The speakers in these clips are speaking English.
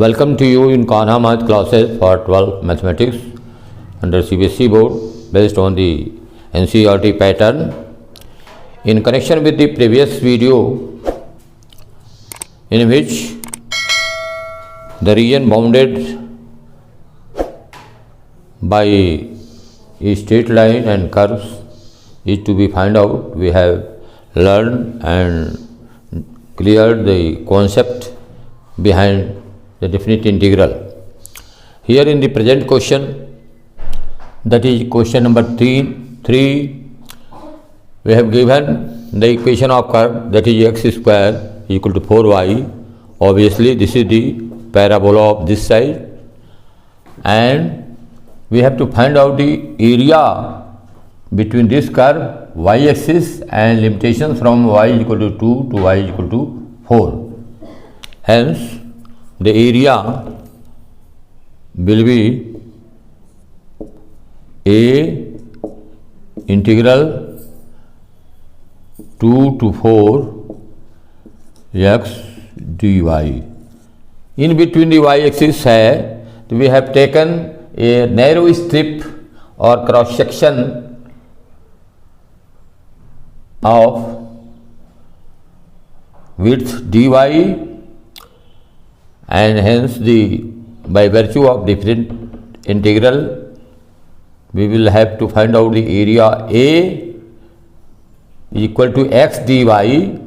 Welcome to you in Kanha Math classes for 12 mathematics under CBSE board based on the NCERT pattern. In connection with the previous video in which the region bounded by a straight line and curves is to be found out, we have learned and cleared the concept behind the definite integral. Here in the present question, that is question number 3, we have given the equation of curve, that is x square is equal to 4y. Obviously this is the parabola of this side, and we have to find out the area between this curve y-axis and limitations from y is equal to 2 to y is equal to 4. Hence the area will be a integral 2 to 4 x dy. In between the y-axis है, तो we have taken a narrow strip or cross section of width dy, and hence by virtue of different integral we will have to find out the area A is equal to x dy,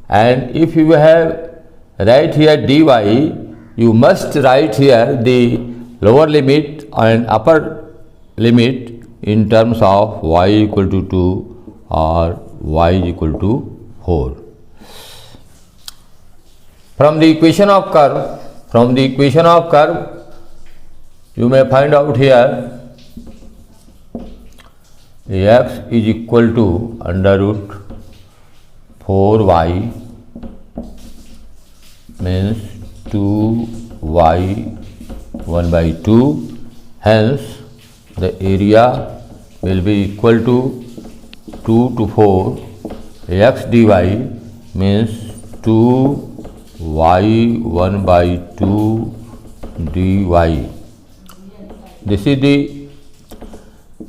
and if you have write here dy, you must write here the lower limit and upper limit in terms of y equal to 2 or y equal to 4. From the equation of curve, you may find out here x is equal to under root 4y means 2y 1 by 2. Hence the area will be equal to 2 to 4 x dy means 2 y 1 by 2 dy. This is the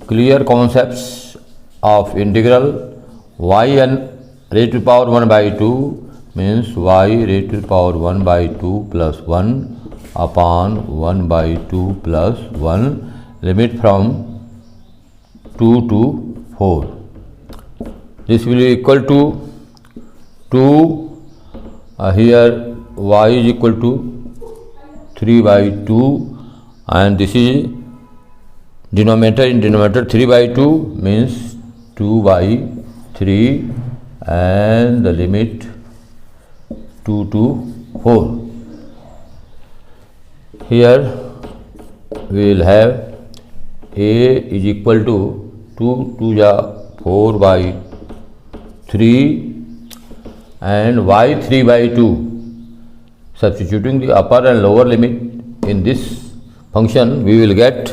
clear concepts of integral y and raised to the power 1 by 2 means y raised to the power 1 by 2 plus 1 upon 1 by 2 plus 1, limit from 2 to 4. This will be equal to 2. Here y is equal to 3 by 2, and this is denominator, in denominator 3 by 2 means 2 by 3, and the limit 2 to 4. Here we will have a is equal to 2 to 4 by 3 and y 3 by 2. Substituting the upper and lower limit in this function, we will get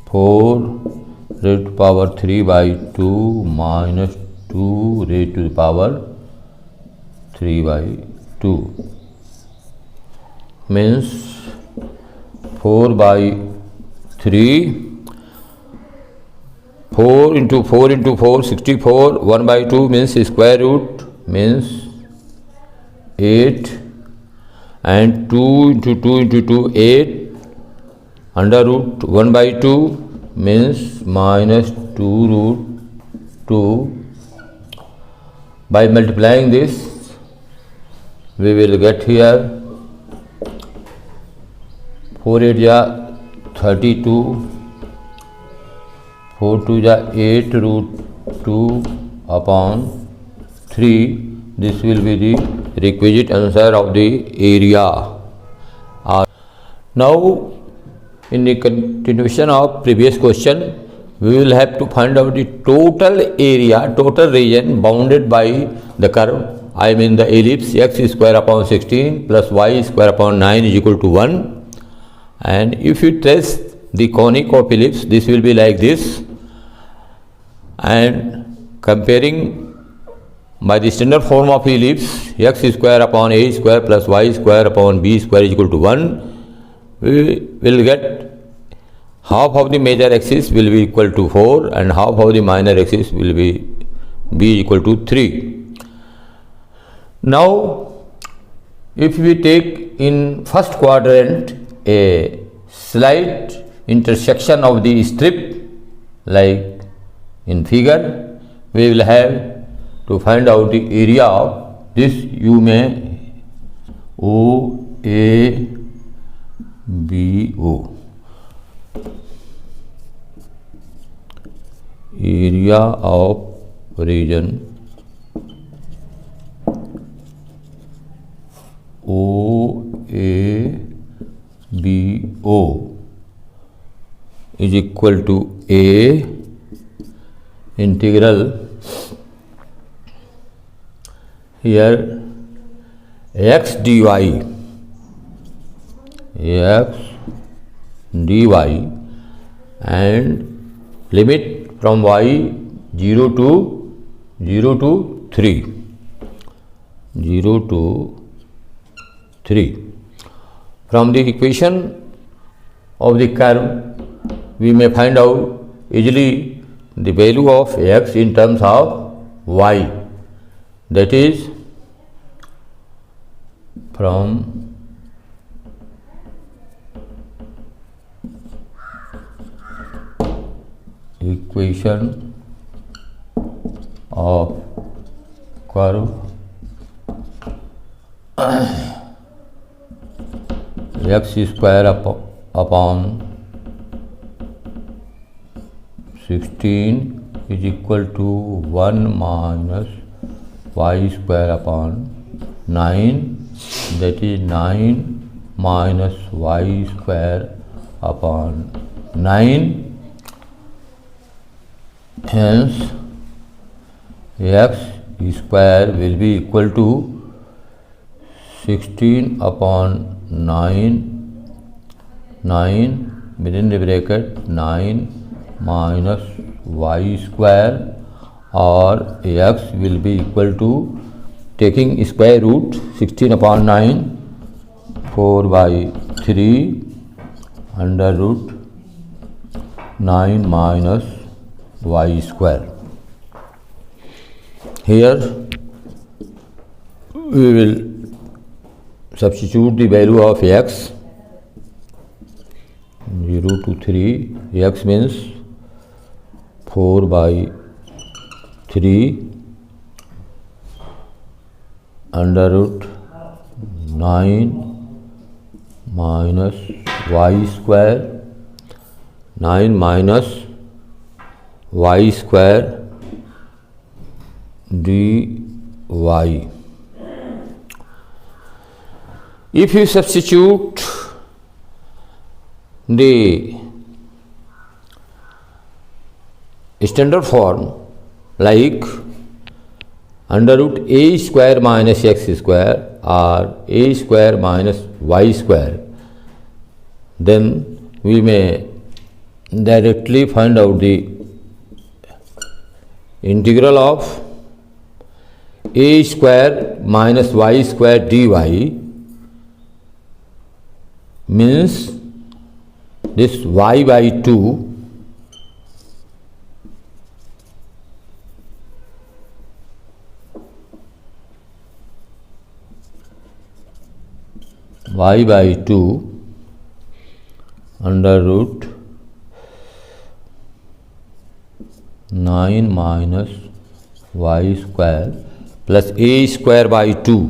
4 raised to the power 3 by 2 minus 2 raised to the power 3 by 2 means 4 by 3. 4 into 4 into 4, 64, 1 by 2 means square root means 8, and 2 into 2 into 2, 8, under root 1 by 2 means minus 2 root 2. By multiplying this, we will get here 4 8 ja 32, 4 2 ja 8 root 2 upon 3. This will be the requisite answer of the area. Now, in the continuation of previous question, we will have to find out the total area, total region bounded by the curve, I mean the ellipse, x square upon 16 plus y square upon 9 is equal to 1. And if you trace the conic of ellipse, this will be like this. And comparing by the standard form of ellipse x square upon a square plus y square upon b square is equal to 1, we will get half of the major axis will be equal to 4 and half of the minor axis will be equal to 3. Now, if we take in first quadrant a slight intersection of the strip like in figure, we will have to find out the area of this. You may OABO. Area of region OABO is equal to A integral here x dy and limit from y 0 to 3. From the equation of the curve, we may find out easily the value of x in terms of y. That is, from equation of curve x square upon 16 is equal to 1 minus y square upon 9, that is 9 minus y square upon 9. Hence, x square will be equal to 16 upon 9 within the bracket 9 minus y square, or x will be equal to, taking square root, 16 upon 9 4 by 3 under root 9 minus y square. Here we will substitute the value of x 0 to 3. X means 4 by 3 under root 9 minus y square, 9 minus y square dy. If you substitute the standard form like under root a square minus x square or a square minus y square, then we may directly find out the integral of a square minus y square dy means this y by 2 y by 2 under root 9 minus y square plus a square by 2.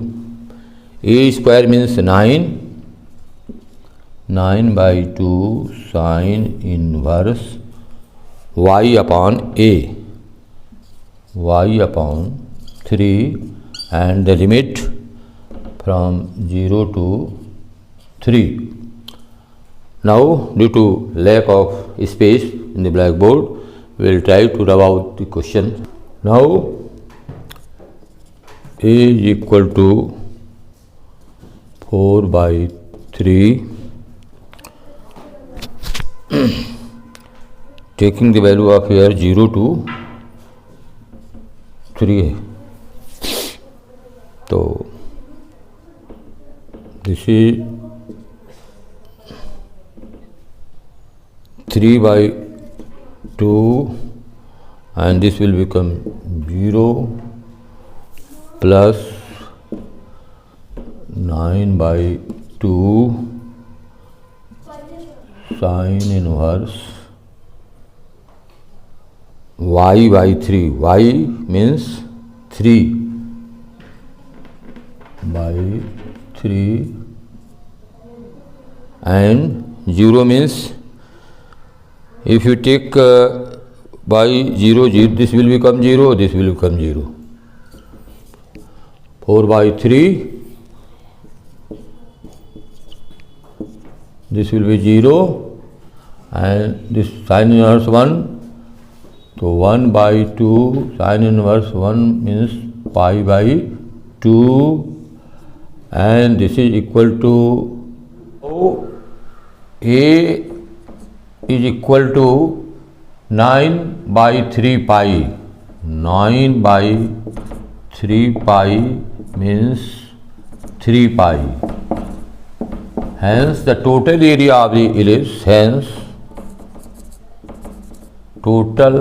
A square means 9 by 2 sine inverse y upon a, y upon 3, and the limit from 0 to 3. Now, due to lack of space in the blackboard, we will try to rub out the question. Now, a is equal to 4 by 3. Taking the value of here 0 to 3. तो this is 3/2 and this will become 0 plus 9/2 sin inverse y/3. Y means 3/3 and 0 means if you take by 0, this will become 0, this will become 0. 4/3, this will be 0 and this sin inverse 1. So 1/2 sin inverse 1 means pi/2 and this is equal to A is equal to 9/3 pi. 9/3 pi means 3 pi. Hence the total area of the ellipse, total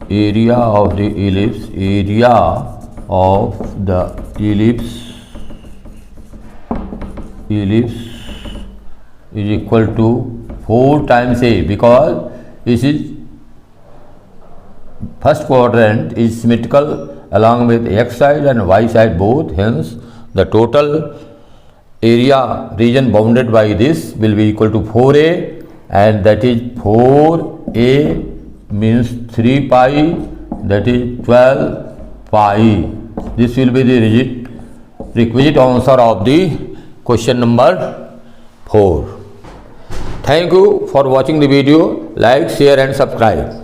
area of the ellipse, ellipse is equal to 4 times A, because this is first quadrant is symmetrical along with x side and y side both. Hence the total area region bounded by this will be equal to 4A, and that is 4A means 3 pi, that is 12 pi. This will be the requisite answer of the question number 4. Thank you for watching the video. Like, share and subscribe.